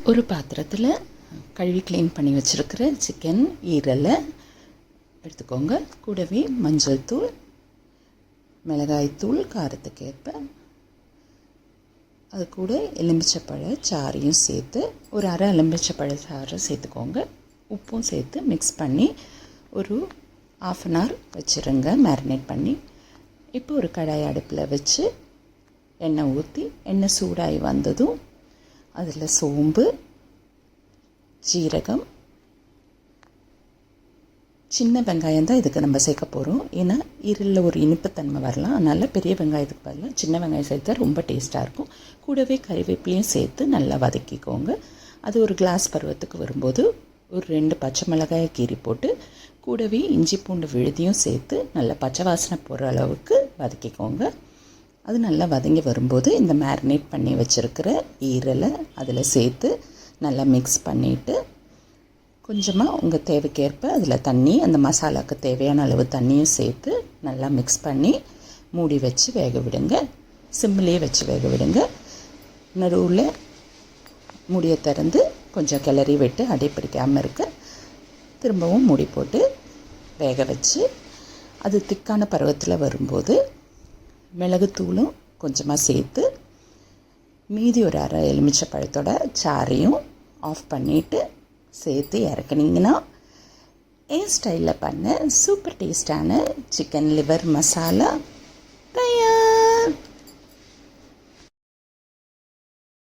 ஒரு பாத்திரத்தில் கழுவி க்ளீன் பண்ணி வச்சுருக்கிற சிக்கன் ஈரலை எடுத்துக்கோங்க. கூடவே மஞ்சள் தூள், மிளகாய்த்தூள் காரத்துக்கு ஏற்ப, அது கூட எலுமிச்சப்பழ சாறையும் சேர்த்து ஒரு அரை எலுமிச்சப்பழ சாறை சேர்த்துக்கோங்க. உப்பும் சேர்த்து மிக்ஸ் பண்ணி ஒரு 1/2 hour வச்சுருங்க மேரினேட் பண்ணி. இப்போ ஒரு கடாய் அடுப்பில் வச்சு எண்ணெய் ஊற்றி எண்ணெய் சூடாகி வந்ததும் அதில் சோம்பு, ஜீரகம், சின்ன வெங்காயம் தான் இதுக்கு நம்ம சேர்க்க போகிறோம். ஏன்னா ஈரலில் ஒரு இனிப்புத்தன்மை வரலாம். அதனால் பெரிய வெங்காயத்துக்கு பதிலாக சின்ன வெங்காயம் சேர்த்தா ரொம்ப டேஸ்ட்டாக இருக்கும். கூடவே கறிவேப்பிலையும் சேர்த்து நல்லா வதக்கிக்கோங்க. அது ஒரு கிளாஸ் பருவத்துக்கு வரும்போது ஒரு 2 பச்சை மிளகாயை கீறி போட்டு கூடவே இஞ்சி பூண்டு விழுதியும் சேர்த்து நல்லா பச்சை வாசனை போகிற அளவுக்கு வதக்கிக்கோங்க. அது நல்லா வதங்கி வரும்போது இந்த மேரினேட் பண்ணி வச்சுருக்கிற ஈரலை அதில் சேர்த்து நல்லா மிக்ஸ் பண்ணிவிட்டு கொஞ்சமாக உங்கள் தேவைக்கேற்ப அதில் தண்ணி, அந்த மசாலாவுக்கு தேவையான அளவு தண்ணியும் சேர்த்து நல்லா மிக்ஸ் பண்ணி மூடி வச்சு வேக விடுங்க. சிம்மிலே வச்சு வேக விடுங்க. நடுவில் மூடியை திறந்து கொஞ்சம் கிளறி விட்டு அடி பிடிக்காமல் இருக்க திரும்பவும் மூடி போட்டு வேக வச்சு அது திக்கான பருவத்தில் வரும்போது மிளகுத்தூளும் கொஞ்சமாக சேர்த்து மீதி ஒரு அரை எலுமிச்சை பழத்தோட சாறையும் ஆஃப் பண்ணிவிட்டு சேர்த்து இறக்குனீங்கன்னா என் ஸ்டைலில் பண்ண சூப்பர் டேஸ்டான சிக்கன் லிவர் மசாலா